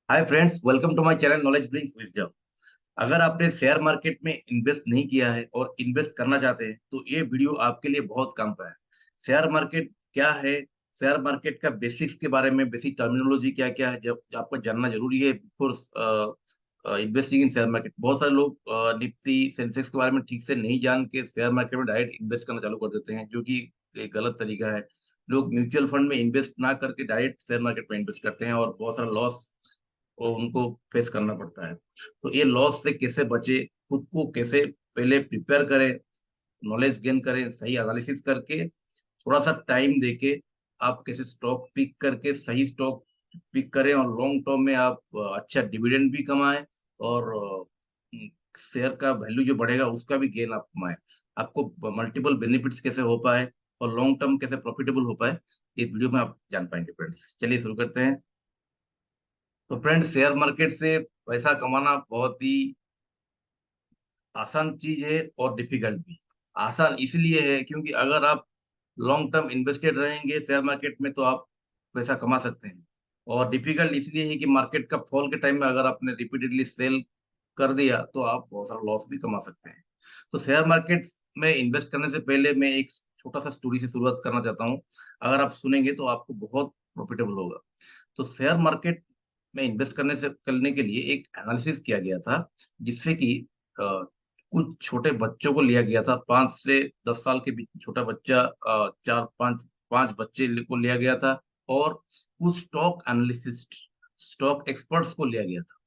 Hi friends, welcome to my channel knowledge brings wisdom. अगर आपने share market में invest नहीं किया है और इन्वेस्ट करना चाहते हैं तो ये वीडियो आपके लिए बहुत काम का है। शेयर मार्केट क्या है, शेयर मार्केट का बेसिक्स के बारे में, बेसिक टर्मिनोलॉजी क्या क्या है जब आपको जानना जरूरी है before investing in share market. बहुत सारे लोग निफ्टी सेंसेक्स के बारे में ठीक से नहीं जान के शेयर मार्केट में डायरेक्ट इन्वेस्ट करना चालू कर देते हैं, जो कि एक गलत तरीका है। लोग म्यूचुअल फंड में इन्वेस्ट ना करके डायरेक्ट शेयर मार्केट में इन्वेस्ट करते हैं और बहुत सारा लॉस और उनको फेस करना पड़ता है। तो ये लॉस से कैसे बचे, खुद को कैसे पहले प्रिपेयर करें, नॉलेज गेन करें, सही एनालिसिस करके, थोड़ा सा टाइम देके आप कैसे स्टॉक पिक करके सही स्टॉक पिक करें और लॉन्ग टर्म में आप अच्छा डिविडेंड भी कमाएं और शेयर का वैल्यू जो बढ़ेगा उसका भी गेन आप कमाएं। आपको मल्टीपल बेनिफिट्स कैसे हो पाए और लॉन्ग टर्म कैसे प्रॉफिटेबल हो पाए, ये वीडियो में आप जान पाएंगे फ्रेंड्स। चलिए शुरू करते हैं। तो फ्रेंड्स, शेयर मार्केट से पैसा कमाना बहुत ही आसान चीज है और डिफिकल्ट भी। आसान इसलिए है क्योंकि अगर आप लॉन्ग टर्म इन्वेस्टेड रहेंगे शेयर मार्केट में तो आप पैसा कमा सकते हैं। और डिफिकल्ट इसलिए है कि मार्केट का फॉल के टाइम में अगर आपने रिपीटेडली सेल कर दिया तो आप बहुत सारा लॉस भी कमा सकते हैं। तो शेयर मार्केट में इन्वेस्ट करने से पहले मैं एक छोटा सा स्टोरी से शुरुआत करना चाहता हूँ। अगर आप सुनेंगे तो आपको बहुत प्रॉफिटेबल होगा। तो शेयर मार्केट में इन्वेस्ट करने के लिए एक एनालिसिस किया गया था, जिससे कि कुछ छोटे बच्चों को लिया गया था। 5 से 10 साल के बीच छोटा बच्चा, चार पांच पांच बच्चे को लिया गया था। और कुछ स्टॉक एनालिसिस्ट, स्टॉक एक्सपर्ट्स को लिया गया था।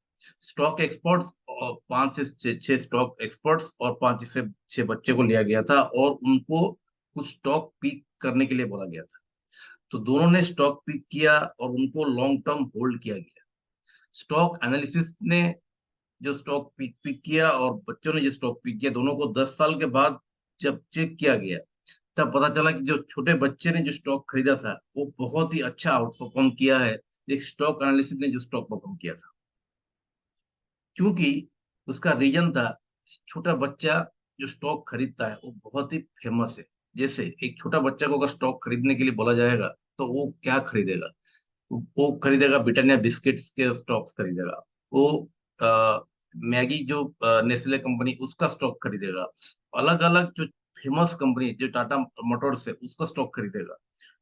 स्टॉक एक्सपर्ट्स और 5 से 6 स्टॉक एक्सपर्ट्स और 5 से 6 बच्चे को लिया गया था और उनको कुछ स्टॉक पिक करने के लिए बोला गया था। तो दोनों ने स्टॉक पिक किया और उनको लॉन्ग टर्म होल्ड किया गया। स्टॉक एनालिसिस ने जो स्टॉक पिक किया और बच्चों ने जो स्टॉक पिक किया, दोनों को 10 साल के बाद जब चेक किया गया तब पता चला कि जो छोटे बच्चे ने जो स्टॉक खरीदा था वो बहुत ही अच्छा आउट परफॉर्म किया है एक स्टॉक एनालिसिस ने जो स्टॉक परफॉर्म किया था। क्योंकि उसका रीजन था, छोटा बच्चा जो स्टॉक खरीदता है वो बहुत ही फेमस है। जैसे एक छोटा बच्चा को अगर स्टॉक खरीदने के लिए बोला जाएगा तो वो क्या खरीदेगा? वो खरीदेगा ब्रिटानिया बिस्किट्स के स्टॉक्स खरीदेगा। वो मैगी जो नेस्ले कंपनी उसका स्टॉक खरीदेगा। अलग अलग जो फेमस कंपनी जो टाटा मोटर्स है उसका स्टॉक खरीदेगा।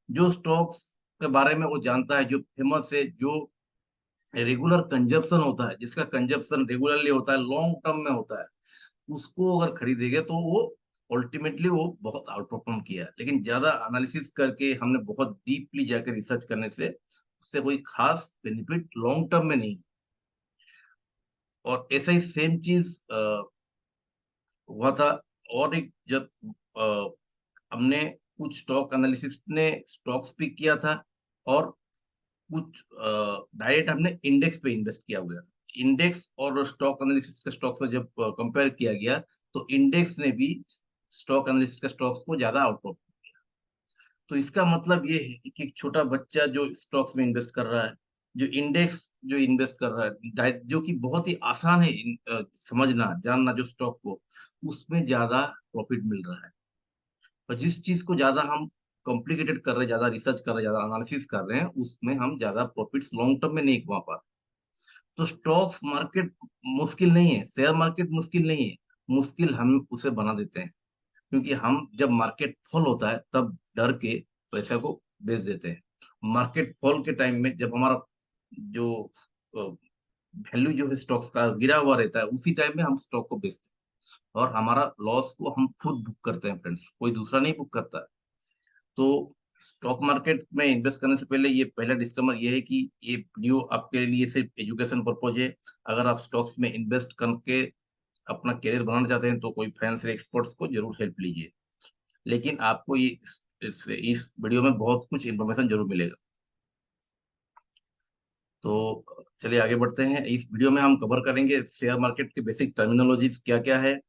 जो स्टॉक्स के बारे में वो जानता है, जो फेमस है, जो रेगुलर कंजप्शन होता है, जिसका कंजप्शन रेगुलरली होता है, लॉन्ग टर्म में होता है, उसको अगर खरीदेंगे तो वो अल्टीमेटली वो बहुत आउट परफॉर्म किया है। लेकिन ज्यादा एनालिसिस करके हमने बहुत डीपली जाकर रिसर्च करने से उससे कोई खास बेनिफिट लॉन्ग टर्म में नहीं। और ऐसा ही सेम चीज हुआ था। और एक जब हमने कुछ स्टॉक एनालिसिस ने स्टॉक्स पिक किया था और कुछ डायरेक्ट हमने इंडेक्स पे इन्वेस्ट किया हुआ था। इंडेक्स और स्टॉक एनालिसिस के स्टॉक्स को जब कंपेयर किया गया तो इंडेक्स ने भी स्टॉक एनालिसिस के स्टॉक्स को ज्यादा आउटperform। तो इसका मतलब ये है कि एक छोटा बच्चा जो स्टॉक्स में इन्वेस्ट कर रहा है, जो इंडेक्स जो इन्वेस्ट कर रहा है, जो कि बहुत ही आसान है समझना जानना, जो स्टॉक को उसमें ज्यादा प्रॉफिट मिल रहा है। और जिस चीज को ज्यादा हम कॉम्प्लिकेटेड कर रहे हैं, ज्यादा रिसर्च कर रहे हैं, ज्यादा एनालिसिस कर रहे हैं, उसमें हम ज्यादा प्रॉफिट्स लॉन्ग टर्म में नहीं कमा पा रहे। तो स्टॉक्स मार्केट मुश्किल नहीं है, शेयर मार्केट मुश्किल नहीं है। मुश्किल हम उसे बना देते हैं, क्योंकि हम जब मार्केट फॉल होता है तब डर के पैसे को बेच देते हैं। मार्केट फॉल के टाइम में जब हमारा जो वैल्यू जो है स्टॉक्स का गिरा हुआ रहता है, उसी टाइम में हम स्टॉक को बेचते हैं और हमारा लॉस को हम खुद बुक करते हैं फ्रेंड्स, कोई दूसरा नहीं बुक करता है। तो स्टॉक मार्केट में इन्वेस्ट करने से पहले ये पहला डिस्क्लेमर ये है कि ये वीडियो आपके लिए सिर्फ एजुकेशन पर्पज है। अगर आप स्टॉक्स में इन्वेस्ट करके अपना करियर बनाना चाहते हैं तो कोई फाइनेंशियल एक्सपर्ट्स को जरूर हेल्प लीजिए। लेकिन आपको ये इस वीडियो में बहुत कुछ इन्फॉर्मेशन जरूर मिलेगा। तो चलिए आगे बढ़ते हैं। इस वीडियो में हम कवर करेंगे शेयर मार्केट के बेसिक टर्मिनोलॉजीज क्या क्या है,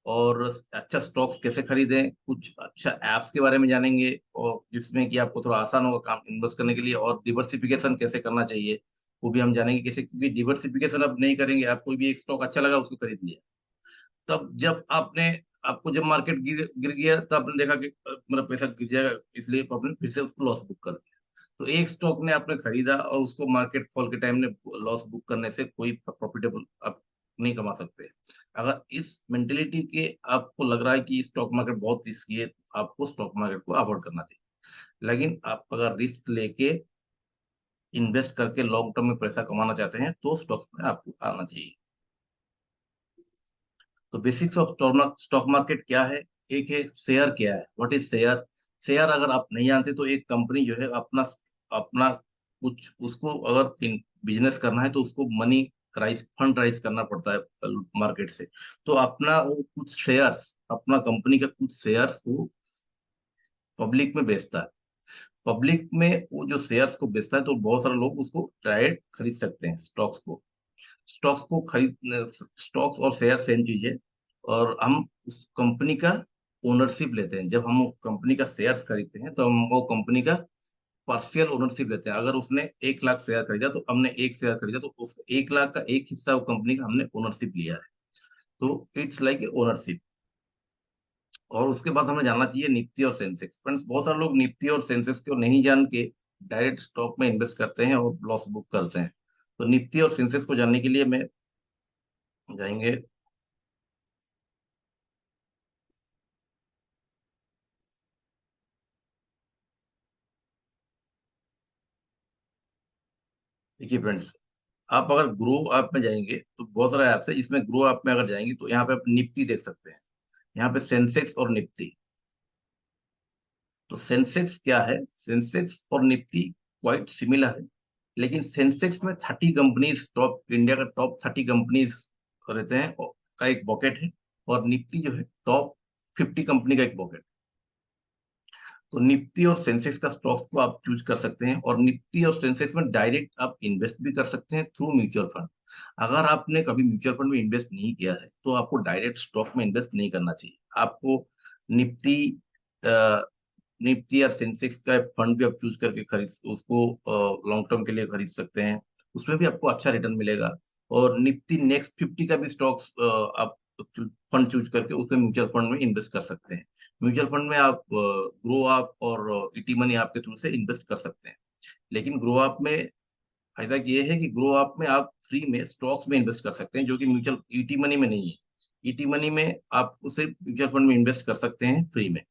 और अच्छा स्टॉक्स कैसे खरीदें, कुछ अच्छा एप्स के बारे में जानेंगे और जिसमें कि आपको थोड़ा आसान होगा काम इन्वेस्ट करने के लिए, और डिवर्सिफिकेशन कैसे करना चाहिए वो भी हम जानेंगे कैसे। क्योंकि डिवर्सिफिकेशन आप नहीं करेंगे, आप कोई भी एक स्टॉक अच्छा लगा उसको खरीद लिया, तब जब आपको जब मार्केट गिर गिर गया तब आपने देखा कि मेरा पैसा गिर जाएगा, इसलिए आपने फिर से उसको लॉस बुक कर दिया। तो एक स्टॉक ने आपने खरीदा और उसको मार्केट फॉल के टाइम ने लॉस बुक करने से कोई प्रॉफिटेबल आप नहीं कमा सकते। अगर इस मेंटेलिटी के आपको लग रहा है कि स्टॉक मार्केट बहुत रिस्की है, तो आपको स्टॉक मार्केट को अवॉइड करना चाहिए। लेकिन आप अगर रिस्क लेके इन्वेस्ट करके लॉन्ग टर्म में पैसा कमाना चाहते हैं तो स्टॉक्स में आपको आना चाहिए। तो बेसिक्स ऑफ स्टॉक मार्केट क्या है? एक है शेयर, क्या है, व्हाट इज शेयर। शेयर अगर आप नहीं जानते तो एक कंपनी जो है अपना अपना कुछ उसको अगर बिजनेस करना है तो उसको मनी राइज फंड राइज करना पड़ता है मार्केट से। तो अपना वो कुछ शेयर्स, अपना कंपनी का कुछ शेयर्स वो पब्लिक में बेचता है। पब्लिक में वो जो शेयर्स को बेचता है तो बहुत सारे लोग उसको डायरेक्ट खरीद सकते हैं स्टॉक्स को। स्टॉक्स को खरीद स्टॉक्स और शेयर सेम चीज है। और हम उस कंपनी का ओनरशिप लेते हैं। जब हम कंपनी का शेयर्स खरीदते हैं तो हम वो कंपनी का पार्शियल ओनरशिप लेते हैं। अगर उसने 1 लाख शेयर खरीदा तो हमने एक शेयर खरीदा तो उस 1 लाख का एक हिस्सा वो कंपनी का हमने ओनरशिप लिया है। तो इट्स लाइक ए ओनरशिप। और उसके बाद हमें जानना चाहिए निफ्टी और सेंसेक्स। फ्रेंड्स, बहुत सारे लोग निफ्टी और सेंसेक्स को नहीं जान के डायरेक्ट स्टॉक में इन्वेस्ट करते हैं और लॉस बुक करते हैं। तो निफ्टी और सेंसेक्स को जानने के लिए मैं जाएंगे। देखिए फ्रेंड्स, आप अगर ग्रो ऐप में जाएंगे तो बहुत सारे ऐप्स है। इसमें ग्रो ऐप में अगर जाएंगे तो यहाँ पे आप निफ्टी देख सकते हैं। यहाँ पे सेंसेक्स और निफ्टी। तो सेंसेक्स क्या है? सेंसेक्स और निफ्टी क्वाइट सिमिलर है। लेकिन सेंसेक्स में 30 कंपनीज, टॉप इंडिया का टॉप 30 कंपनीज रहते हैं का एक बॉकेट है। और निफ्टी जो है टॉप 50 कंपनी का एक बॉकेट। तो निफ्टी और सेंसेक्स का स्टॉक्स को आप चूज कर सकते हैं। और निफ्टी और सेंसेक्स में डायरेक्ट आप इन्वेस्ट भी कर सकते हैं थ्रू म्यूचुअल फंड। अगर आपने कभी म्यूचुअल फंड में इन्वेस्ट नहीं किया है तो आपको डायरेक्ट स्टॉक में इन्वेस्ट नहीं करना चाहिए। आपको निफ्टी निफ्टी या सेंसेक्स का फंड भी आप चूज करके खरीद उसको लॉन्ग टर्म के लिए खरीद सकते हैं। उसमें भी आपको अच्छा रिटर्न मिलेगा। और निफ्टी नेक्स्ट 50 का भी स्टॉक्स आप फंड चूज करके उसमें म्यूचुअल फंड में इन्वेस्ट कर सकते हैं। म्यूचुअल फंड में आप ग्रो आप और इटी मनी आपके थ्रू से इन्वेस्ट कर सकते हैं। लेकिन ग्रो अप में फायदा ये है कि ग्रो अप में आप फ्री में स्टॉक्स में इन्वेस्ट कर सकते हैं, जो कि म्यूचुअल ईटी मनी में नहीं है। ईटी मनी में आप उसे म्यूचुअल फंड में इन्वेस्ट कर सकते हैं फ्री में।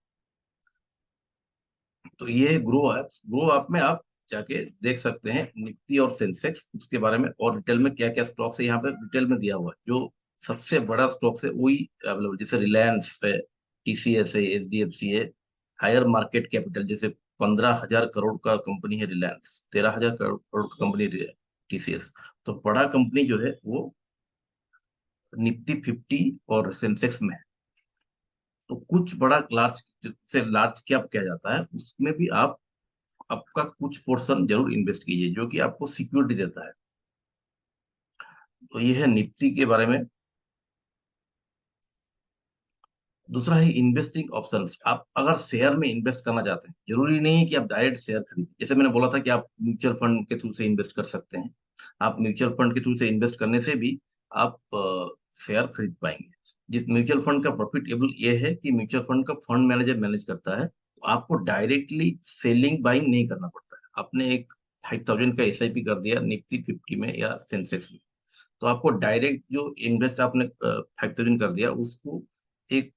तो ये ग्रो ऐप में आप जाके देख सकते हैं निफ्टी और सेंसेक्स उसके बारे में और डिटेल में क्या क्या स्टॉक्स है यहाँ पे डिटेल में दिया हुआ है। जो सबसे बड़ा स्टॉक्स है वही अवेलेबल, जैसे रिलायंस है, टीसीएस है, एचडीएफसी है। हायर मार्केट कैपिटल जैसे 15,000 करोड़ का कंपनी है रिलायंस, 13,000 करोड़ का कंपनी टीसीएस। तो बड़ा कंपनी जो है वो निफ्टी 50 और सेंसेक्स में है। तो कुछ बड़ा लार्ज से लार्ज कैप किया जाता है उसमें भी आप आपका कुछ पोर्शन जरूर इन्वेस्ट कीजिए जो कि आपको सिक्योरिटी देता है। तो ये है निफ्टी के बारे में। दूसरा है इन्वेस्टिंग ऑप्शंस। आप अगर शेयर में इन्वेस्ट करना चाहते हैं, जरूरी नहीं है कि आप डायरेक्ट शेयर खरीदें। जैसे मैंने बोला था कि आप म्यूचुअल फंड के थ्रू से इन्वेस्ट कर सकते हैं। आप म्यूचुअल फंड के थ्रू से इन्वेस्ट करने से भी आप शेयर खरीद पाएंगे। जिस म्यूचुअल फंड का प्रॉफिटेबल ये है कि म्यूचुअल फंड का फंड मैनेजर मैनेज करता है, तो आपको डायरेक्टली सेलिंग बाइंग नहीं करना पड़ता है। आपने एक 5,000 का एसआईपी कर दिया निफ्टी 50 में या सेंसेक्स में, तो आपको डायरेक्ट जो इन्वेस्ट आपने 5,000 कर दिया उसको एक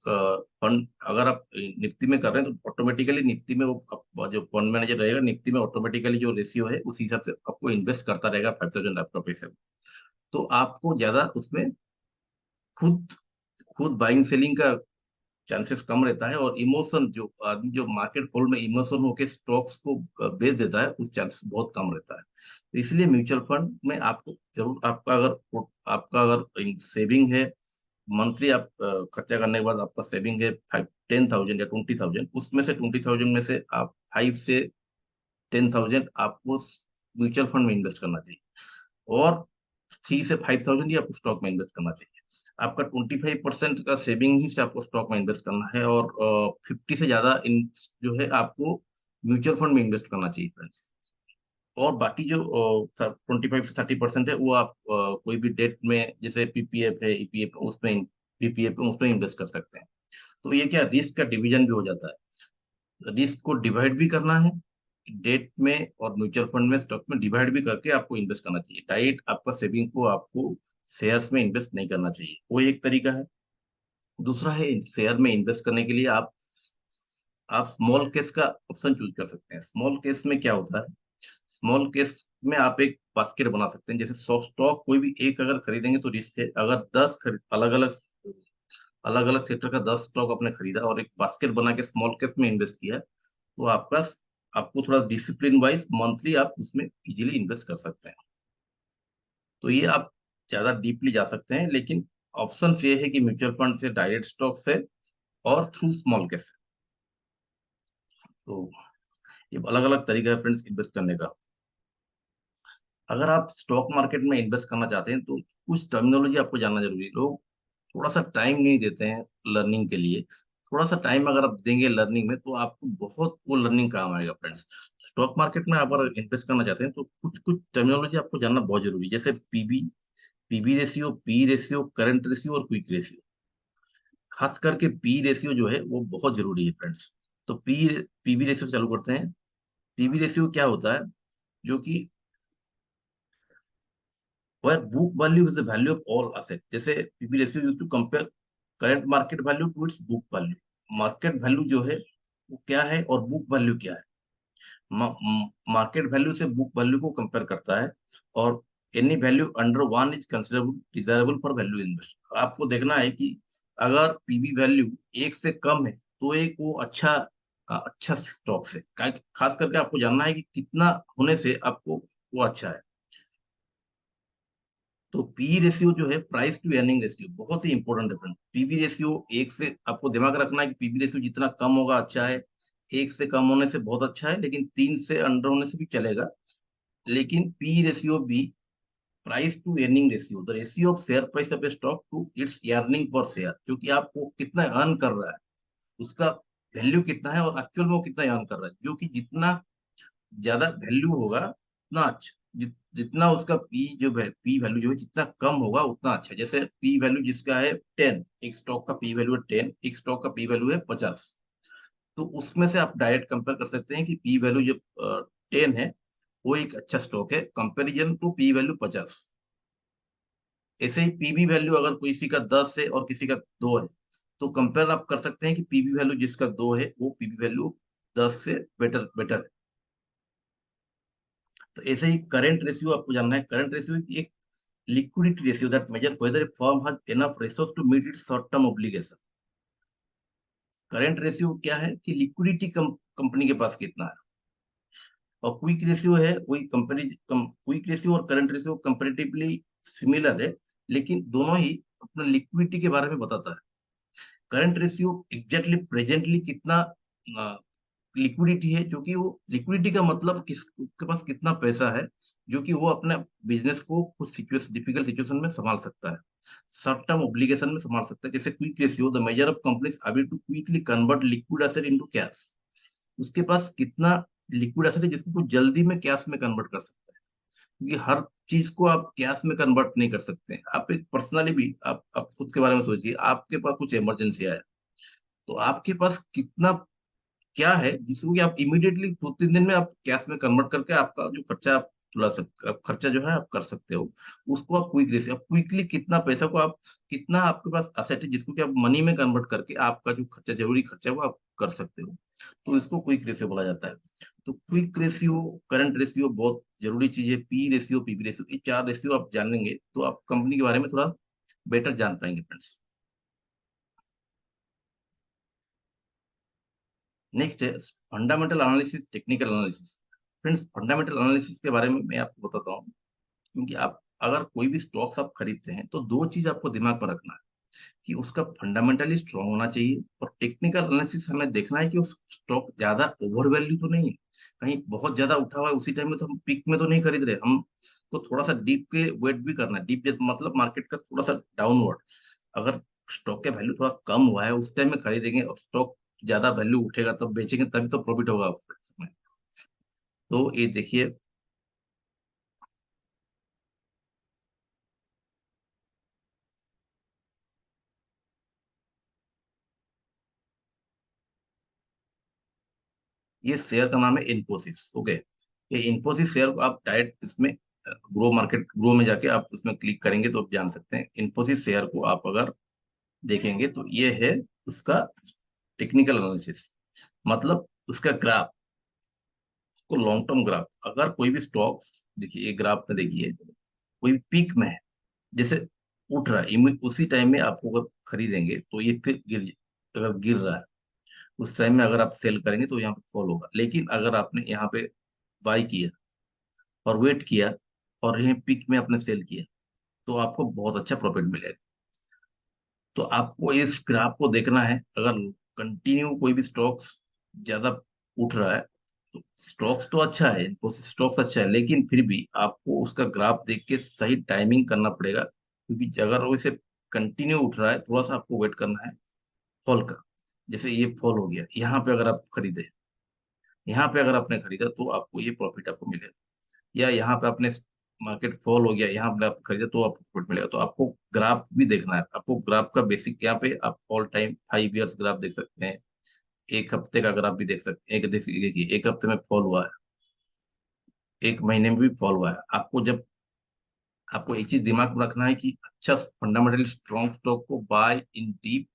फंड, अगर आप निफ्टी में कर रहे हैं तो ऑटोमेटिकली निफ्टी में वो जो फंड मैनेजर रहेगा निफ्टी में ऑटोमेटिकली जो रेशियो है उस हिसाब से आपको इन्वेस्ट करता रहेगा 5,000 आपका पैसा। तो आपको ज्यादा उसमें खुद खुद बाइंग सेलिंग का चांसेस कम रहता है। और इमोशन जो आदमी जो मार्केट फॉल में इमोशन होकर स्टॉक्स को बेच देता है उस चांसेस बहुत कम रहता है। तो इसलिए म्यूचुअल फंड में आपको जरूर आपका अगर सेविंग है, मंथली आप खर्चा करने के बाद आपका सेविंग है 10,000 या 20,000, उसमें से 20,000 में से आप 5 से 10,000 आपको म्यूचुअल फंड में इन्वेस्ट करना चाहिए। और 3 से 5,000 ही आपको स्टॉक में इन्वेस्ट करना चाहिए। आपका 25% का सेविंग ही से आपको स्टॉक में इन्वेस्ट करना है। और 50 से ज्यादा इन जो है आपको म्यूचुअल फंड में इन्वेस्ट करना चाहिए फ्रेंड्स। और बाकी जो 25 से 30% है वो आप कोई भी डेट में जैसे पीपीएफ है, ईपीएफ उसमें पीपीएफ उसमें इन्वेस्ट कर सकते हैं। तो ये क्या रिस्क का डिवीजन भी हो जाता है, रिस्क को डिवाइड भी करना है डेट में और म्यूचुअल फंड में, स्टॉक में डिवाइड भी करके आपको इन्वेस्ट करना चाहिए। डायरेक्ट आपका सेविंग को आपको शेयर्स में इन्वेस्ट नहीं करना चाहिए, वो एक तरीका है। दूसरा है, शेयर में इन्वेस्ट करने के लिए आप स्मॉल केस का ऑप्शन चूज कर सकते हैं। स्मॉल केस में क्या होता है, स्मॉल केस में आप एक बास्केट बना सकते हैं। जैसे 100 स्टॉक कोई भी एक अगर खरीदेंगे तो रिस्क है। अगर 10 अलग अलग सेक्टर का 10 स्टॉक आपने खरीदा और एक बास्केट बना के स्मॉल कैप में इन्वेस्ट किया, तो आपको थोड़ा डिसिप्लिन वाइज मंथली आप उसमें इजीली इन्वेस्ट कर सकते हैं। तो ये आप ज्यादा डीपली जा सकते हैं, लेकिन ऑप्शन ये है कि म्यूचुअल फंड से, डायरेक्ट स्टॉक से, और थ्रू स्मॉल कैप से। तो ये अलग अलग तरीका है फ्रेंड्स इन्वेस्ट करने का। अगर आप स्टॉक मार्केट में इन्वेस्ट करना चाहते हैं तो कुछ टर्मिनोलॉजी आपको जानना जरूरी है। लोग थोड़ा सा टाइम नहीं देते हैं लर्निंग के लिए। थोड़ा सा टाइम अगर आप देंगे लर्निंग में तो आपको बहुत वो लर्निंग काम आएगा फ्रेंड्स। स्टॉक मार्केट में आप अगर इन्वेस्ट करना चाहते हैं तो कुछ कुछ टर्मिनोलॉजी आपको जानना बहुत जरूरी है। जैसे PB ratio, P ratio, current ratio और क्विक रेशियो। खास करके पी रेशियो जो है वो बहुत जरूरी है फ्रेंड्स। तो पीबी रेशियो चालू करते हैं। पीबी रेशियो क्या होता है, जो कि where book value is the value of all asset। जैसे PB ratio use to compare current market value to its book value. Market value जो है वो क्या है और बुक वैल्यू क्या है। मार्केट वैल्यू से बुक वैल्यू को कंपेयर करता है। और any value under one is considerable desirable for value invest. आपको देखना है कि अगर पीबी वैल्यू एक से कम है तो एक वो अच्छा स्टॉक है। खास करके आपको जानना है कि कितना होने से आपको वो अच्छा है। तो पी रेशियो जो है, प्राइस टू अर्निंग रेशियो, बहुत ही इंपॉर्टेंट है फ्रेंड। पीबी रेशियो एक से, आपको दिमाग रखना है कि पीबी रेशियो जितना कम होगा अच्छा है। एक से कम होने से बहुत अच्छा है, लेकिन तीन से अंडर होने से भी चलेगा। लेकिन पी रेशियो भी price to earning ratio, the ratio of share price of a stock to its earning per share, क्योंकि आपको कितना अर्न कर रहा है, उसका वैल्यू कितना है और एक्चुअल में वो कितना अर्न कर रहा है। जो कि जितना ज्यादा वैल्यू होगा उतना अच्छा, जितना उसका पी वैल्यू जो है जितना कम होगा उतना अच्छा। जैसे पी वैल्यू जिसका है 10, एक स्टॉक का पी वैल्यू है 10, एक स्टॉक का पी वैल्यू है 50, तो उसमें से आप डायरेक्ट कंपेयर कर सकते हैं कि पी वैल्यू जो 10 है वो एक अच्छा स्टॉक है कंपेरिजन टू पी वैल्यू 50। ऐसे ही पीबी वैल्यू अगर किसी का 10 है और किसी का 2 है, तो कंपेयर आप कर सकते हैं कि पीबी वैल्यू जिसका 2 है वो पीबी वैल्यू 10 से बेटर बेटर है। तो ऐसे ही करंट रेशियो आपको जानना है। करंट रेशियो एक liquidity ratio that measure whether a firm has enough resource to meet its short term obligation। Current ratio क्या है कि लिक्विडिटी कंपनी के पास कितना है। और क्विक रेशियो है वही कंपनी, क्विक रेशियो और करंट रेशियो कंपैरेटिवली सिमिलर है, लेकिन दोनों ही अपना लिक्विडिटी के बारे में बताता है। करंट रेशियो एग्जैक्टली प्रेजेंटली कितना लिक्विडिटी है, जो कि वो लिक्विडिटी का मतलब किसके पास कितना पैसा है, जो कि वो अपने बिजनेस को कुछ सिचुएशन, डिफिकल्ट सिचुएशन में संभाल सकता है, शॉर्ट टर्म ऑब्लिगेशन में संभाल सकता है। जैसे quick ratio, the measure of companies able to quickly convert liquid asset into cash. उसके पास कितना लिक्विड एसेट है जिसको वो जल्दी में कैश में कन्वर्ट कर सकता है। क्योंकि हर चीज को आप कैश में कन्वर्ट नहीं कर सकते हैं। आप एक पर्सनली भी आप खुद के बारे में सोचिए, आपके पास कुछ इमरजेंसी आया, तो आपके पास कितना क्या है जिसको कि आप इमीडिएटली 2-3 दिन में आप कैश में कन्वर्ट करके आपका जो खर्चा आप तुला सकते, आप खर्चा जो है आप कर सकते हो। उसको आप क्विक रेशियो, आप क्विकली कितना पैसा को आप, कितना आपके पास असेट है जिसको कि आप मनी में कन्वर्ट करके आपका जो खर्चा, जरूरी खर्चा है वो आप कर सकते हो। तो इसको क्विक रेशियो बोला जाता है। तो क्विक रेशियो, करंट रेशियो बहुत जरूरी चीज है। पी रेशियो, पीबी रेशियो, ये 4 रेशियो आप जान लेंगे तो आप कंपनी के बारे में थोड़ा बेटर जान पाएंगे फ्रेंड्स। नेक्स्ट है fundamental analysis, technical analysis. Friends, fundamental analysis के बारे में मैं आपको बताता हूँ। क्योंकि आप अगर कोई भी स्टॉक्स आप खरीदते हैं तो दो चीज आपको दिमाग पर रखना है कि उसका फंडामेंटली स्ट्रांग होना चाहिए, और टेक्निकल एनालिसिस हमें देखना है कि उस स्टॉक ज्यादा ओवर वैल्यू तो नहीं है। कहीं बहुत ज्यादा उठा हुआ है उसी टाइम में तो हम पीक में तो नहीं खरीद रहे हम, को थोड़ा सा डीप के वेट भी करना है। डीप मतलब मार्केट का थोड़ा सा डाउनवर्ड। अगर स्टॉक का वैल्यू थोड़ा कम हुआ है उस टाइम में खरीदेंगे, और स्टॉक ज्यादा वैल्यू उठेगा तब बेचेंगे, तभी तो प्रॉफिट होगा उस समय। तो ये देखिए। ये शेयर का नाम है इन्फोसिस। ओके, ये इन्फोसिस शेयर को आप डायरेक्ट इसमें ग्रो में जाके आप उसमें क्लिक करेंगे तो आप जान सकते हैं। इन्फोसिस शेयर को आप अगर देखेंगे तो ये है उसका टेक्निकल एनालिसिस, मतलब उसका ग्राफ, उसको लॉन्ग टर्म ग्राफ। अगर कोई भी स्टॉक्स, देखिए ये ग्राफ में देखिए, कोई पीक में है, जैसे उठ रहा है, उसी टाइम में आपको अगर खरीदेंगे तो ये फिर अगर गिर रहा है उस टाइम में अगर आप सेल करेंगे तो यहाँ पे फॉल होगा। लेकिन अगर आपने यहाँ पे बाई किया और वेट किया और यहीं पिक में आपने सेल किया तो आपको बहुत अच्छा प्रॉफिट मिलेगा। तो आपको इस ग्राफ को देखना है। अगर कंटिन्यू कोई भी स्टॉक्स ज्यादा उठ रहा है तो स्टॉक्स तो अच्छा है, स्टॉक्स अच्छा है, लेकिन फिर भी आपको उसका ग्राफ देख के सही टाइमिंग करना पड़ेगा, क्योंकि अगर वो इसे कंटिन्यू उठ रहा है थोड़ा सा आपको वेट करना है फॉल का। जैसे ये फॉल हो गया, यहाँ पे अगर आप खरीदे, यहाँ पे अगर आपने खरीदा तो आपको ये प्रॉफिट आपको मिलेगा। या यहाँ पे आपने मार्केट फॉल हो गया, यहाँ पे आप खरीदे तो आपको प्रॉफिट मिलेगा। तो आपको ग्राफ भी देखना है। आपको ग्राफ का बेसिक, यहाँ पे आप ऑल टाइम 5 ईयर्स ग्राफ देख सकते हैं, एक हफ्ते का ग्राफ भी देख सकते हैं। देखिए एक हफ्ते में फॉल हुआ है, एक महीने में भी फॉल हुआ है। आपको एक चीज दिमाग में रखना है कि अच्छा फंडामेंटली स्ट्रॉन्ग स्टॉक को buy in dip,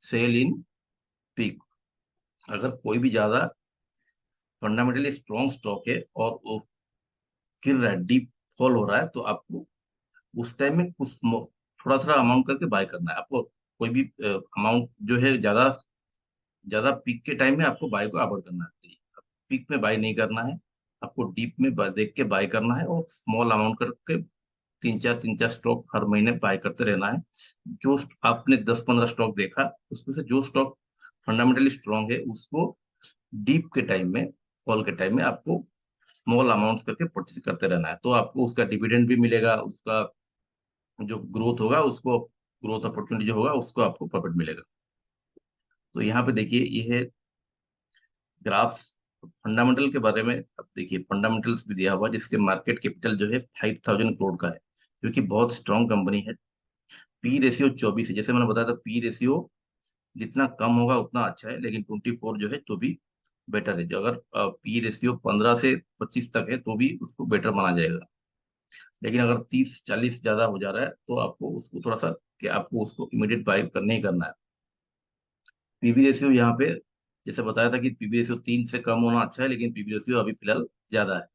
sell in peak. अगर कोई भी ज्यादा फंडामेंटली स्ट्रॉन्ग स्टॉक है और वो गिर रहा है, डीप फॉल हो रहा है, तो आपको उस टाइम में कुछ थोड़ा थोड़ा अमाउंट करके बाय करना है आपको। कोई भी अमाउंट जो है ज्यादा ज्यादा पीक के टाइम में आपको बाय को अवॉइड करना है। पीक में बाय नहीं करना है, आपको डीप में देख के बाय करना है, और स्मॉल अमाउंट करके तीन चार स्टॉक हर महीने बाय करते रहना है। जो आपने 10-15 स्टॉक देखा उसमें से जो स्टॉक फंडामेंटली स्ट्रांग है उसको डीप के टाइम में, फॉल के टाइम में आपको स्मॉल अमाउंट्स करके परचेज करते रहना है। तो आपको उसका डिविडेंड भी मिलेगा, उसका जो ग्रोथ होगा उसको, ग्रोथ अपॉर्चुनिटी जो होगा उसको आपको प्रॉफिट मिलेगा। तो यहाँ पे देखिए ये है ग्राफ फंडामेंटल के बारे में। अब देखिए फंडामेंटल्स भी दिया हुआ है, जिसके मार्केट कैपिटल जो है 5,000 करोड़ का है, जो कि बहुत स्ट्रांग कंपनी है। पी रेशियो 24 है, जैसे मैंने बताया था पी रेशियो जितना कम होगा उतना अच्छा है, लेकिन 24 जो है तो भी बेटर है। जो अगर पी रेशियो 15 से 25 तक है तो भी उसको बेटर माना जाएगा। लेकिन अगर 30-40 ज्यादा हो जा रहा है तो आपको उसको थोड़ा सा, कि आपको उसको इमीडिएट बाय करना ही करना है। पीबी रेशियो यहाँ पे जैसे बताया था कि पीबी रेशियो 3 से कम होना अच्छा है, लेकिन पीबी रेशियो अभी फिलहाल ज्यादा है।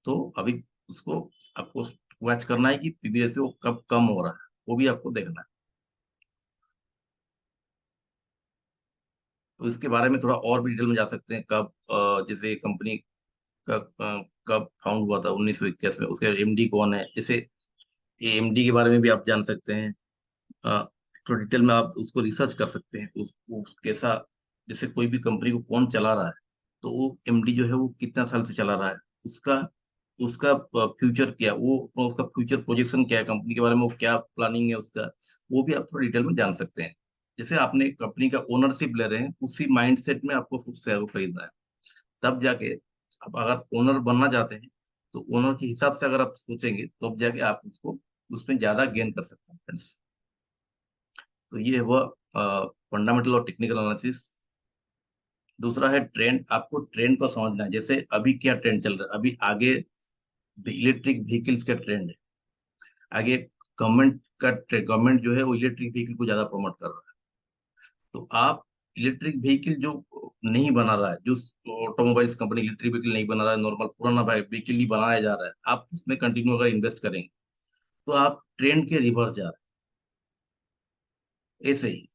तो अभी उसको आपको वॉच करना है कि पीबी रेशियो कब कम हो रहा है, वो भी आपको देखना है। तो इसके बारे में थोड़ा और भी डिटेल में जा सकते हैं। कब जैसे कंपनी का कब फाउंड हुआ था 1921 में, उसके एमडी कौन है, जैसे एमडी के बारे में भी आप जान सकते हैं। तो डिटेल में आप उसको रिसर्च कर सकते हैं, उस कैसा, जैसे कोई भी कंपनी को कौन चला रहा है, तो वो एमडी जो है वो कितना साल से चला रहा है, उसका उसका फ्यूचर क्या, वो उसका फ्यूचर प्रोजेक्शन क्या है, कंपनी के बारे में वो क्या प्लानिंग है उसका, वो भी आप थोड़ा डिटेल में जान सकते हैं। जैसे आपने कंपनी का ओनरशिप ले रहे हैं, उसी माइंडसेट में आपको उस शेयर को खरीदना है। तब जाके आप अगर ओनर बनना चाहते हैं तो ओनर के हिसाब से अगर आप सोचेंगे तो अब जाके आप उसको उसमें ज्यादा गेन कर सकते हैं फ्रेंड्स। तो ये हुआ फंडामेंटल और टेक्निकल एनालिसिस। दूसरा है ट्रेंड। आपको ट्रेंड को समझना है, जैसे अभी क्या ट्रेंड चल रहा है। अभी आगे इलेक्ट्रिक व्हीकल्स का ट्रेंड है आगे। गवर्नमेंट जो है वो इलेक्ट्रिक व्हीकल को ज्यादा प्रमोट कर रहा है। तो आप इलेक्ट्रिक व्हीकल जो नहीं बना रहा है, जो ऑटोमोबाइल्स कंपनी इलेक्ट्रिक व्हीकल नहीं बना रहा है, नॉर्मल पुराना व्हीकल ही बनाया जा रहा है, आप उसमें कंटिन्यू अगर इन्वेस्ट करेंगे तो आप ट्रेंड के रिवर्स जा रहे हैं। ऐसे ही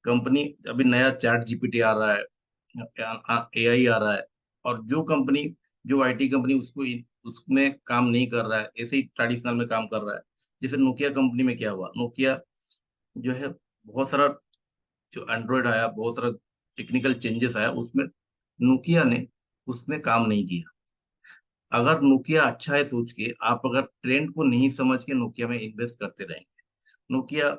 कंपनी, अभी नया चैट जीपीटी आ रहा है, एआई आ रहा है, और जो कंपनी, जो आईटी कंपनी उसको उसमें काम नहीं कर रहा है, ऐसे ही ट्रेडिशनल में काम कर रहा है। जैसे नोकिया कंपनी में क्या हुआ, नोकिया जो है बहुत सारा, जो एंड्रॉयड आया, बहुत सारा टेक्निकल चेंजेस आया उसमें, नोकिया ने उसमें काम नहीं किया। अगर नोकिया अच्छा है सोच के आप अगर ट्रेंड को नहीं समझ के नोकिया में इन्वेस्ट करते रहेंगे, नोकिया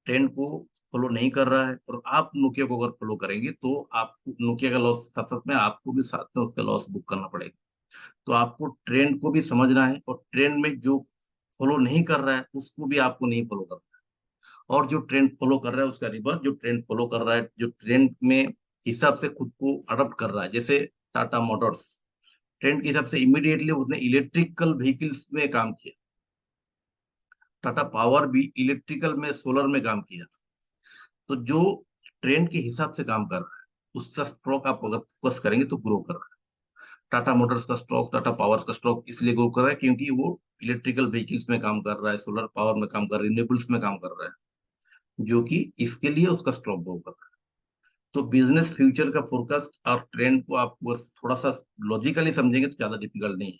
ट्रेंड को फॉलो नहीं कर रहा है और आप नोकिया को अगर फॉलो करेंगे तो आपको नोकिया का लॉस, साथ साथ में आपको भी साथ में उसका लॉस बुक करना पड़ेगा। तो आपको ट्रेंड को भी समझना है, और ट्रेंड में जो फॉलो नहीं कर रहा है उसको भी आपको नहीं फॉलो करना है। और जो ट्रेंड फॉलो कर रहा है उसका रिवर्स, जो ट्रेंड फॉलो कर रहा है, जो ट्रेंड में हिसाब से खुद को अडॉप्ट कर रहा है, जैसे टाटा मोटर्स, ट्रेंड के हिसाब से इमीडिएटली उसने इलेक्ट्रिकल व्हीकल्स में काम किया। टाटा पावर भी इलेक्ट्रिकल में, सोलर में काम किया। तो जो ट्रेंड के हिसाब से काम कर रहा है उसका स्टॉक आप अगर फोकस करेंगे तो ग्रो कर रहा है। टाटा मोटर्स का स्टॉक, टाटा पावर का स्टॉक इसलिए ग्रो कर रहा है क्योंकि वो इलेक्ट्रिकल व्हीकल्स में काम कर रहा है, सोलर पावर में काम कर रहा है, रिन्यूएबल्स में काम कर रहा है, जो कि इसके लिए उसका स्टॉक ग्रो कर रहा है। तो बिजनेस फ्यूचर का फोरकास्ट और ट्रेंड को आप बस थोड़ा सा लॉजिकली समझेंगे तो ज्यादा डिफिकल्ट नहीं है।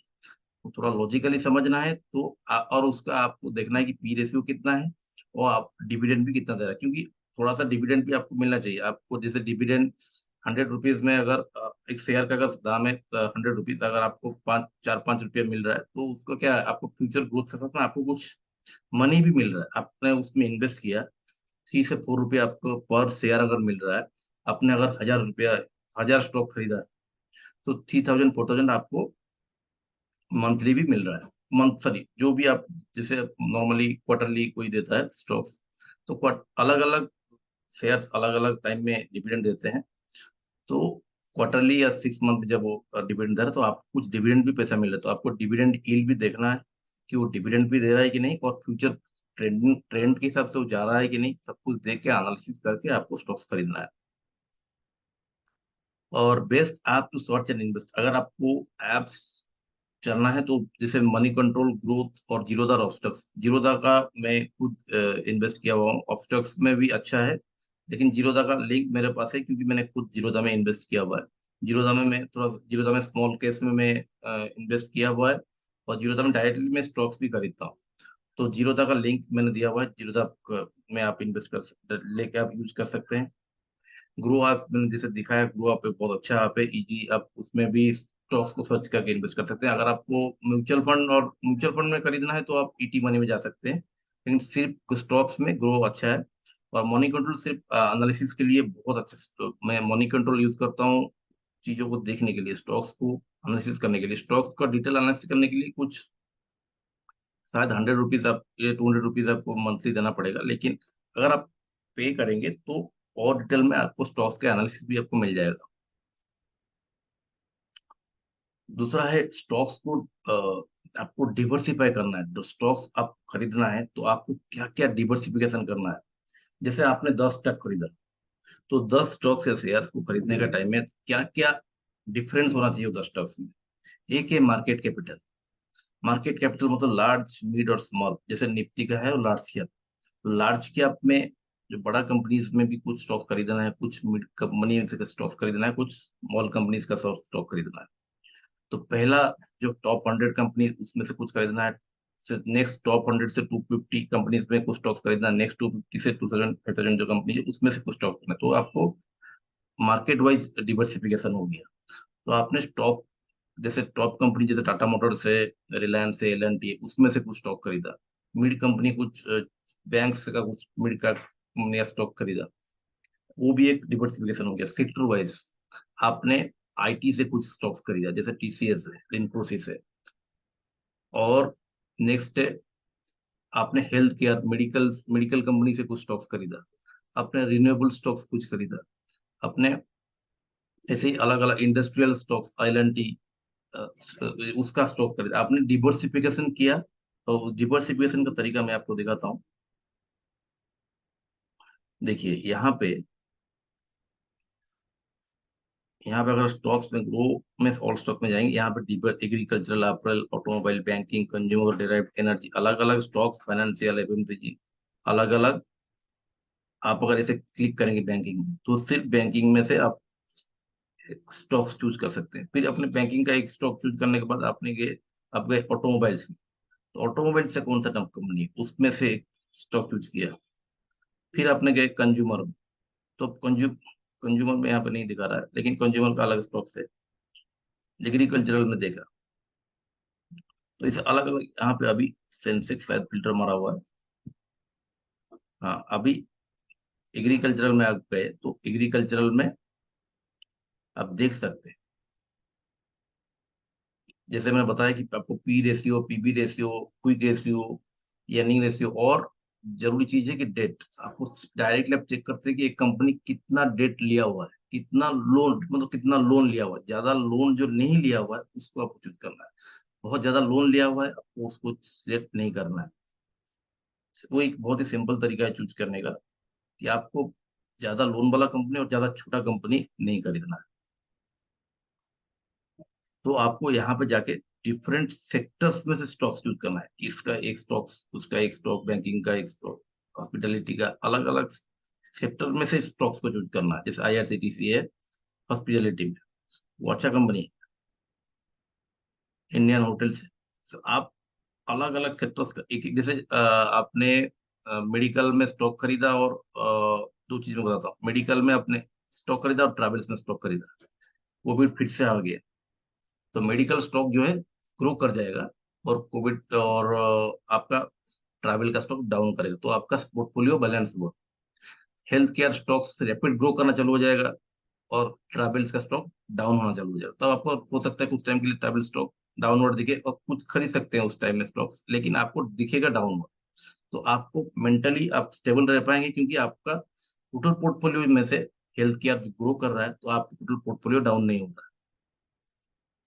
तो थोड़ा लॉजिकली समझना है तो और उसका आपको देखना है कि पी रेशियो कितना है और आप डिविडेंड भी कितना दे रहा है, क्योंकि थोड़ा सा डिविडेंड भी आपको मिलना चाहिए। आपको जैसे डिविडेंड 100 रुपीज में अगर एक शेयर का अगर दाम है 100 रुपीज, अगर आपको 4-5 रुपया मिल रहा है तो उसको क्या है, आपको फ्यूचर ग्रोथ के साथ में आपको कुछ मनी भी मिल रहा है। आपने उसमें इन्वेस्ट किया, 3 से 4 रुपया आपको पर शेयर अगर मिल रहा है। आपने अगर 1000 रुपया, 1000 स्टॉक खरीदा है तो 3000-4000 आपको मंथली भी मिल रहा है। मंथ सॉरी, जो भी आप जैसे नॉर्मली क्वार्टरली कोई देता है स्टॉक्स, तो अलग अलग शेयर्स अलग अलग टाइम में डिविडेंड देते हैं। तो क्वार्टरली या 6 मंथ में जब वो डिविडेंड दे रहा है तो आपको कुछ डिविडेंड भी पैसा मिल रहा है, तो आपको डिविडेंड यील्ड भी देखना है कि वो डिविडेंड भी दे रहा है कि नहीं, और फ्यूचर ट्रेंड ट्रेंड के हिसाब से वो जा रहा है कि नहीं, सब कुछ देख के एनालिसिस करके आपको स्टॉक्स खरीदना है। और best app to search and invest, अगर आपको एप्स चलना है तो जैसे मनी कंट्रोल, ग्रोथ और जीरोधा ऑप्स्टॉक्स। जीरोधा का मैं खुद इन्वेस्ट किया हुआ हूँ, ऑप्स्टॉक्स में भी अच्छा है, लेकिन जीरोधा का लिंक मेरे पास है क्योंकि मैंने खुद जीरोधा में इन्वेस्ट किया हुआ है। जीरोधा में मैं थोड़ा, जीरोधा में स्मॉल केस में मैं इन्वेस्ट किया हुआ है, और जीरोधा में डायरेक्टली मैं स्टॉक्स भी खरीदता हूँ। तो जीरोधा का लिंक मैंने दिया हुआ है, जीरोधा में आप इन्वेस्ट कर सकते, लेके आप यूज कर सकते हैं। ग्रो ऐप मैंने जैसे दिखाया, ग्रो ऐप बहुत अच्छा ऐप है, इजी। आप उसमें भी स्टॉक्स को सर्च करके इन्वेस्ट कर सकते हैं। अगर आपको म्यूचुअल फंड में खरीदना है तो आप ईटी मनी में जा सकते हैं, लेकिन सिर्फ स्टॉक्स में ग्रो अच्छा है। और मनी कंट्रोल सिर्फ एनालिसिस के लिए बहुत अच्छा मैं मनी कंट्रोल यूज करता हूँ चीजों को देखने के लिए, स्टॉक्स को एनालिसिस करने के लिए। स्टॉक्स का डिटेल एनालिसिस करने के लिए कुछ शायद 100 रुपीज आप, ये 200 रुपीज आपको मंथली देना पड़ेगा, लेकिन अगर आप पे करेंगे तो और डिटेल में आपको स्टॉक्स के एनालिसिस भी आपको मिल जाएगा। दूसरा है स्टॉक्स को आपको डिवर्सिफाई करना है। तो स्टॉक्स आप खरीदना है तो आपको क्या क्या डिवर्सिफिकेशन करना है। जैसे आपने 10 स्टॉक खरीदा, तो 10 स्टॉक्स या शेयर्स को खरीदने का टाइम में क्या क्या डिफरेंस होना चाहिए 10 स्टॉक्स में। एक है मार्केट कैपिटल। मार्केट कैपिटल मतलब लार्ज, मिड और स्मॉल, जैसे निफ्टी का है और लार्ज कैप। तो लार्ज कैप में जो बड़ा कंपनीज में भी कुछ स्टॉक खरीदना है, कुछ मिड कंपनी से स्टॉक खरीदना है, कुछ स्मॉल कंपनीज का स्टॉक खरीदना है। तो पहला जो टॉप 100 कंपनी उसमें से कुछ खरीदना है, नेक्स्ट टॉप 100 से 250 कंपनीज में कुछ स्टॉक्स खरीदना है, नेक्स्ट 250 से 2000 जो कंपनी है उसमें से कुछ स्टॉक खरीदना है। तो आपको मार्केट वाइज डिवर्सिफिकेशन हो गया। तो आपने टॉप, जैसे टॉप कंपनी जैसे टाटा मोटर्स है, रिलायंस है, एल&टी, उसमें से कुछ स्टॉक खरीदा। मिड कंपनी कुछ बैंक्स का कुछ मिड का कंपनी का स्टॉक खरीदा, वो भी एक डिवर्सिफिकेशन हो गया। सेक्टर वाइज आपने आईटी से कुछ स्टॉक्स खरीदा, जैसे टीसीएस है, इन्फोसिस है। और नेक्स्ट है, आपने health care, medical medical company से कुछ स्टॉक्स खरीदा। आपने रिन्यूएबल स्टॉक्स कुछ खरीदा। आपने ऐसे ही अलग अलग इंडस्ट्रियल स्टॉक्स, एल&टी, उसका स्टॉक खरीदा। आपने डिवर्सिफिकेशन किया। तो डिवर्सिफिकेशन का तरीका मैं आपको दिखाता हूँ। देखिए यहाँ पे अगर स्टॉक्स में ग्रो में ऑल स्टॉक में जाएंगे, यहाँ पे deeper agricultural, April, automobile, banking, consumer derived energy, अलग अलग स्टॉक्स, फाइनेंशियल, एफएमसीजी, अलग अलग। आप अगर इसे क्लिक करेंगे बैंकिंग में तो सिर्फ बैंकिंग में से आप स्टॉक्स चूज कर सकते हैं। फिर अपने बैंकिंग का एक स्टॉक चूज करने के बाद आप गए ऑटोमोबाइल्स में। तो ऑटोमोबाइल से कौन सा कंपनी है उसमें से एक स्टॉक चूज किया। फिर आपने गए कंज्यूमर में। तो कंज्यूमर में यहाँ पे नहीं दिखा रहा है, लेकिन कंज्यूमर का अलग स्टॉक है। एग्रीकल्चरल में देखा, तो इसे अलग अलग यहाँ पे अभी सेंसेक्स शायद फिल्टर मारा हुआ है। हाँ, अभी एग्रीकल्चरल में आप गए तो एग्रीकल्चरल में आप देख सकते हैं, जैसे मैंने बताया कि आपको P ratio, PB ratio, quick ratio, earning ratio, और जरूरी चीज है कि डेट। आपको डायरेक्टली आप चेक करते हैं कि एक कंपनी कितना डेट लिया हुआ है, कितना लोन, मतलब कितना लोन लिया हुआ है। ज्यादा लोन जो नहीं लिया हुआ है उसको आपको चूज करना है। बहुत ज्यादा लोन लिया हुआ है आपको उसको सिलेक्ट नहीं करना है। वो एक बहुत ही सिंपल तरीका है चूज करने का, कि आपको ज्यादा लोन वाला कंपनी और ज्यादा छोटा कंपनी नहीं खरीदना है। तो आपको यहाँ पे जाके डिफरेंट सेक्टर्स में से स्टॉक्स चूज करना है। इसका एक स्टॉक, उसका एक स्टॉक, बैंकिंग का एक स्टॉक, हॉस्पिटैलिटी का, अलग अलग सेक्टर में से स्टॉक्स को चूज करना है। जैसे आईआरसीटीसी है हॉस्पिटैलिटी में, वो अच्छा कंपनी है। इंडियन होटल्स है। So, आप अलग अलग सेक्टर्स का एक एक, जैसे आपने मेडिकल में स्टॉक खरीदा और दो चीज में बताता हूँ। मेडिकल में आपने स्टॉक खरीदा और ट्रैवल्स में स्टॉक खरीदा, कोविड फिर से आ गया, तो मेडिकल स्टॉक जो है ग्रो कर जाएगा, और कोविड और आपका ट्रैवल का स्टॉक डाउन करेगा, तो आपका पोर्टफोलियो बैलेंस हुआ। Health care stocks rapid grow करना चालू हो जाएगा और ट्रैवल्स का स्टॉक डाउन होना चालू हो जाएगा। तब आपको हो सकता है कुछ टाइम के लिए ट्रैवल स्टॉक डाउनवर्ड दिखे, और कुछ खरीद सकते हैं उस टाइम में स्टॉक्स, लेकिन आपको दिखेगा डाउनवर्ड। तो आपको मेंटली आप स्टेबल रह पाएंगे, क्योंकि आपका टोटल पोर्टफोलियो में से हेल्थ केयर ग्रो कर रहा है, तो आपका टोटल पोर्टफोलियो डाउन नहीं होगा।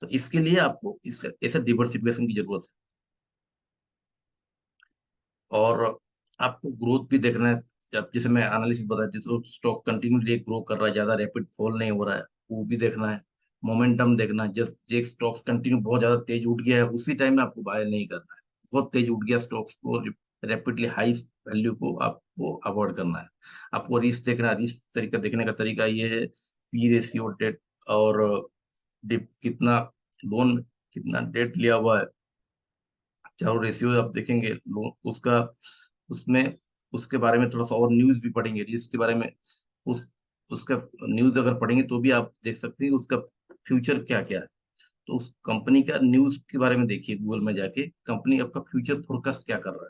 तो इसके लिए आपको इस ऐसे डिवर्सिफिकेशन की जरूरत है। और आपको ग्रोथ भी देखना है। जब जैसे मैं एनालिसिस बताया, जैसे स्टॉक कंटिन्यूली ग्रो कर रहा है, ज्यादा रैपिड फॉल नहीं हो रहा है, वो भी देखना है। मोमेंटम देखना है, जस्ट जे स्टॉक्स कंटिन्यू बहुत ज्यादा तेज उठ गया है उसी टाइम में आपको बाय नहीं करना है। बहुत तेज उठ गया स्टॉक्स को, रैपिडली हाई वैल्यू को आपको अवॉइड करना है। आपको रिस्क देखना है। रिस्क तरीका देखने का तरीका ये है, पी रेशियो, डेट, और डिप कितना, लोन कितना डेट लिया हुआ है, चारों रेशियो आप देखेंगे लोन उसका। उसमें उसके बारे में थोड़ा सा और न्यूज भी पढ़ेंगे रिस्क के बारे में। उस उसका न्यूज अगर पढ़ेंगे तो भी आप देख सकते हैं कि उसका फ्यूचर क्या क्या है। तो उस कंपनी का न्यूज के बारे में देखिए, गूगल में जाके कंपनी आपका फ्यूचर फोरकास्ट क्या कर रहा है,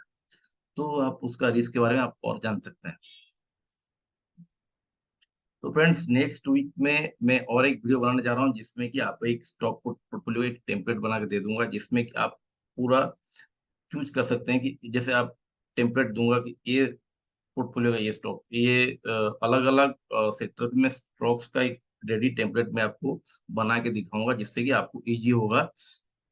तो आप उसका रिस्क के बारे में आप और जान सकते हैं। तो फ्रेंड्स, नेक्स्ट वीक में मैं और एक वीडियो बनाने जा रहा हूँ, जिसमें कि आपको एक स्टॉक पोर्टफोलियो एक टेम्पलेट बना के दे दूंगा, जिसमें कि आप पूरा चूज कर सकते हैं। कि जैसे आप टेम्पलेट दूंगा कि ये पोर्टफोलियो का ये स्टॉक, ये अलग अलग सेक्टर में स्टॉक्स का एक रेडी टेम्पलेट में आपको बना के दिखाऊंगा, जिससे कि आपको इजी होगा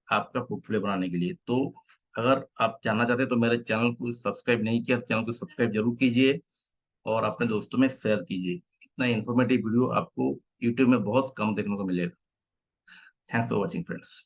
आपका पोर्टफोलियो बनाने के लिए। तो अगर आप जानना चाहते हैं तो मेरे चैनल को सब्सक्राइब नहीं किया, चैनल को सब्सक्राइब जरूर कीजिए और अपने दोस्तों में शेयर कीजिए। इतना इन्फॉर्मेटिव वीडियो आपको यूट्यूब में बहुत कम देखने को मिलेगा। Thanks for watching friends.